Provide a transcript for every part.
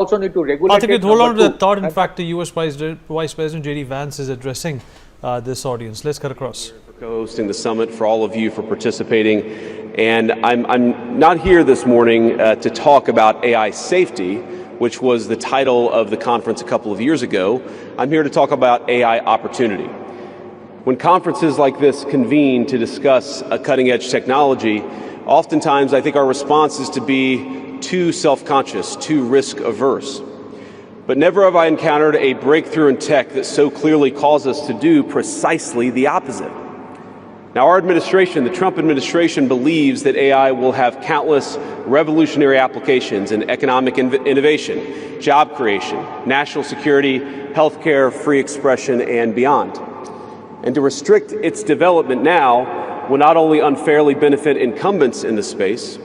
also need to regulate I think it. hold on to Number that thought. In two, fact, the US Vice President J.D. Vance is addressing this audience. Let's cut across. For co-hosting the summit, for all of you for participating. And I'm not here this morning to talk about AI safety, which was the title of the conference a couple of years ago. I'm here to talk about AI opportunity. When conferences like this convene to discuss a cutting-edge technology, oftentimes I think our response is to be too self-conscious, too risk-averse. But never have I encountered a breakthrough in tech that so clearly calls us to do precisely the opposite. Now, our administration, the Trump administration, believes that AI will have countless revolutionary applications in economic innovation, job creation, national security, healthcare, free expression, and beyond. And to restrict its development now will not only unfairly benefit incumbents in the space,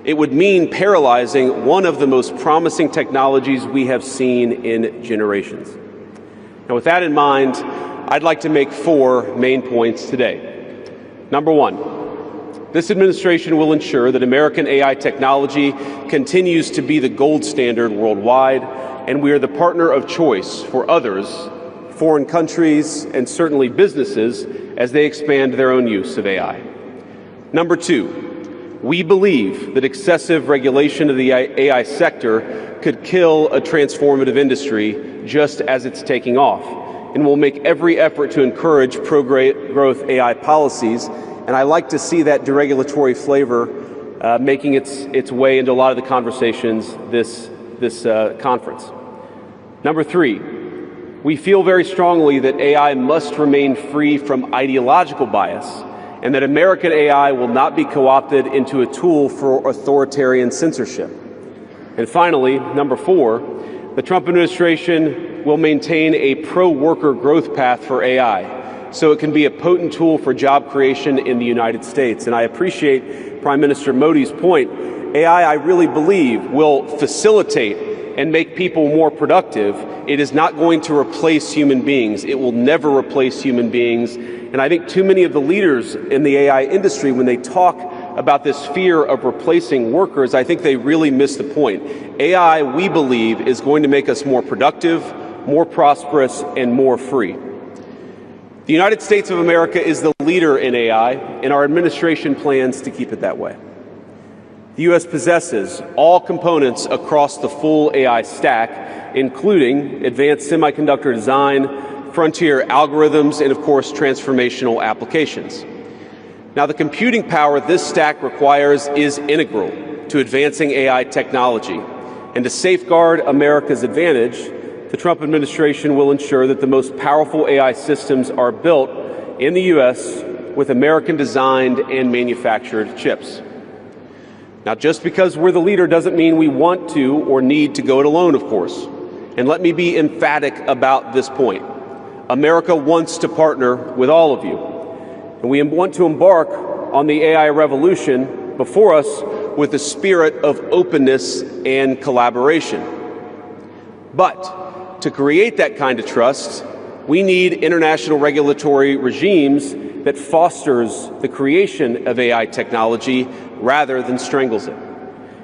it would mean paralyzing one of the most promising technologies we have seen in generations. Now, with that in mind, I'd like to make 4 main points today. Number 1, this administration will ensure that American AI technology continues to be the gold standard worldwide, and we are the partner of choice for others, foreign countries, and certainly businesses as they expand their own use of AI. Number 2, we believe that excessive regulation of the AI sector could kill a transformative industry just as it's taking off, and will make every effort to encourage pro-growth AI policies. And I like to see that deregulatory flavor making its way into a lot of the conversations this conference. Number 3, we feel very strongly that AI must remain free from ideological bias, and that American AI will not be co-opted into a tool for authoritarian censorship. And finally, number 4, the Trump administration will maintain a pro-worker growth path for AI, so it can be a potent tool for job creation in the United States. And I appreciate Prime Minister Modi's point. AI, I really believe, will facilitate and make people more productive. It is not going to replace human beings. It will never replace human beings. And I think too many of the leaders in the AI industry, when they talk about this fear of replacing workers, I think they really miss the point. AI, we believe, is going to make us more productive, more prosperous, and more free. The United States of America is the leader in AI, and our administration plans to keep it that way. The U.S. possesses all components across the full AI stack, including advanced semiconductor design, frontier algorithms, and of course, transformational applications. Now, the computing power this stack requires is integral to advancing AI technology. And to safeguard America's advantage, the Trump administration will ensure that the most powerful AI systems are built in the U.S. with American-designed and manufactured chips. Now, just because we're the leader doesn't mean we want to or need to go it alone, of course. And let me be emphatic about this point. America wants to partner with all of you, and we want to embark on the AI revolution before us with a spirit of openness and collaboration. But to create that kind of trust, we need international regulatory regimes that fosters the creation of AI technology rather than strangles it.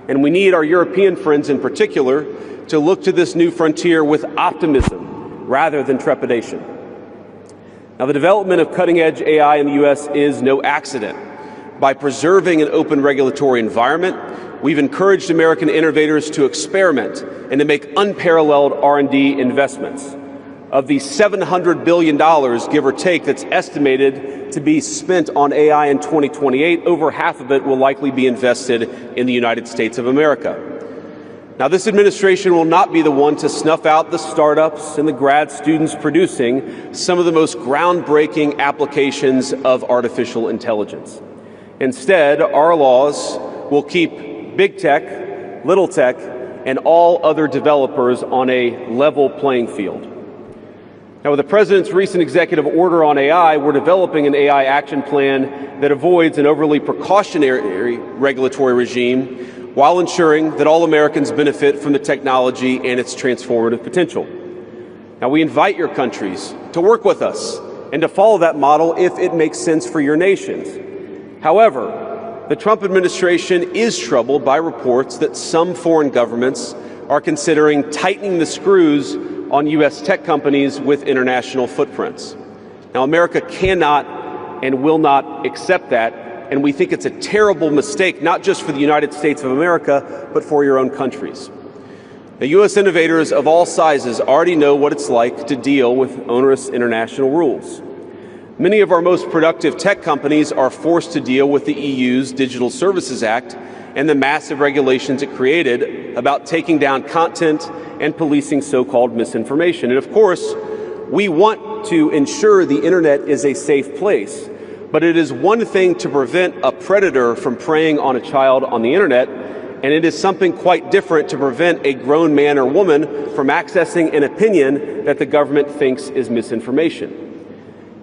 And we need our European friends in particular to look to this new frontier with optimism rather than trepidation. Now, the development of cutting-edge AI in the U.S. is no accident. By preserving an open regulatory environment, we've encouraged American innovators to experiment and to make unparalleled R&D investments. Of the $700 billion, give or take, that's estimated to be spent on AI in 2028, over half of it will likely be invested in the United States of America. Now, this administration will not be the one to snuff out the startups and the grad students producing some of the most groundbreaking applications of artificial intelligence. Instead, our laws will keep big tech, little tech, and all other developers on a level playing field. Now, with the President's recent executive order on AI, we're developing an AI action plan that avoids an overly precautionary regulatory regime while ensuring that all Americans benefit from the technology and its transformative potential. Now, we invite your countries to work with us and to follow that model if it makes sense for your nations. However, the Trump administration is troubled by reports that some foreign governments are considering tightening the screws on U.S. tech companies with international footprints. Now, America cannot and will not accept that, and we think it's a terrible mistake, not just for the United States of America, but for your own countries. The U.S. innovators of all sizes already know what it's like to deal with onerous international rules. Many of our most productive tech companies are forced to deal with the EU's Digital Services Act and the massive regulations it created about taking down content and policing so-called misinformation. And of course, we want to ensure the internet is a safe place, but it is one thing to prevent a predator from preying on a child on the internet, and it is something quite different to prevent a grown man or woman from accessing an opinion that the government thinks is misinformation.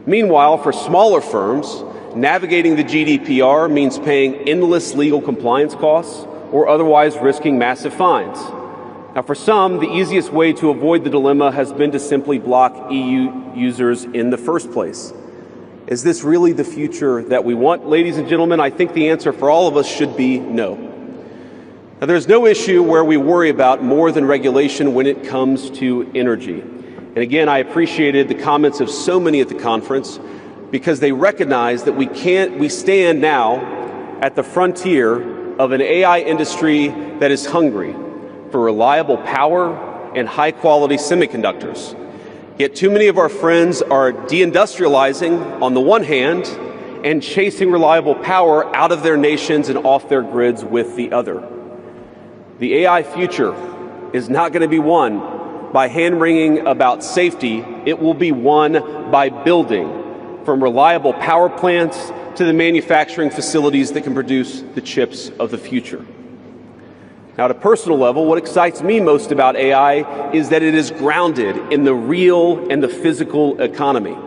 Meanwhile, for smaller firms, navigating the GDPR means paying endless legal compliance costs or otherwise risking massive fines. Now, for some, the easiest way to avoid the dilemma has been to simply block EU users in the first place. Is this really the future that we want, ladies and gentlemen? I think the answer for all of us should be no. Now, there's no issue where we worry about more than regulation when it comes to energy. And again, I appreciated the comments of so many at the conference because they recognize that we stand now at the frontier of an AI industry that is hungry for reliable power and high-quality semiconductors. Yet too many of our friends are deindustrializing on the one hand and chasing reliable power out of their nations and off their grids with the other. The AI future is not going to be won by hand-wringing about safety. It will be won by building, from reliable power plants to the manufacturing facilities that can produce the chips of the future. Now, at a personal level, what excites me most about AI is that it is grounded in the real and the physical economy.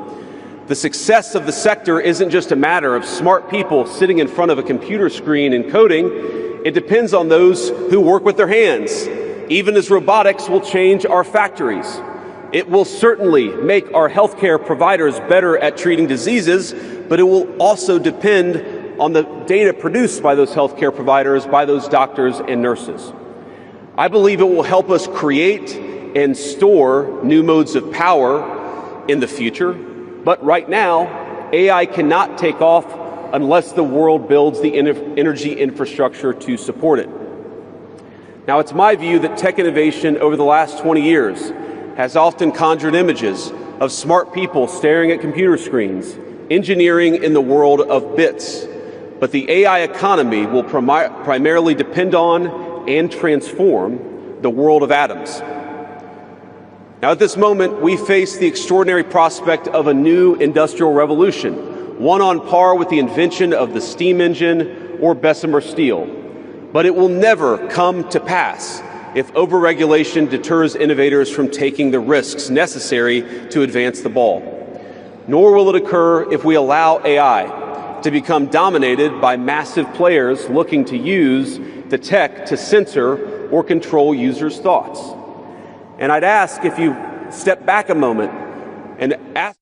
The success of the sector isn't just a matter of smart people sitting in front of a computer screen and coding. It depends on those who work with their hands, even as robotics will change our factories. It will certainly make our healthcare providers better at treating diseases, but it will also depend on the data produced by those healthcare providers, by those doctors and nurses. I believe it will help us create and store new modes of power in the future, but right now, AI cannot take off unless the world builds the energy infrastructure to support it. Now, it's my view that tech innovation over the last 20 years has often conjured images of smart people staring at computer screens, engineering in the world of bits. But the AI economy will primarily depend on and transform the world of atoms. Now, at this moment, we face the extraordinary prospect of a new industrial revolution, one on par with the invention of the steam engine or Bessemer steel. But it will never come to pass if overregulation deters innovators from taking the risks necessary to advance the ball. Nor will it occur if we allow AI to become dominated by massive players looking to use the tech to censor or control users' thoughts. And I'd ask if you step back a moment and ask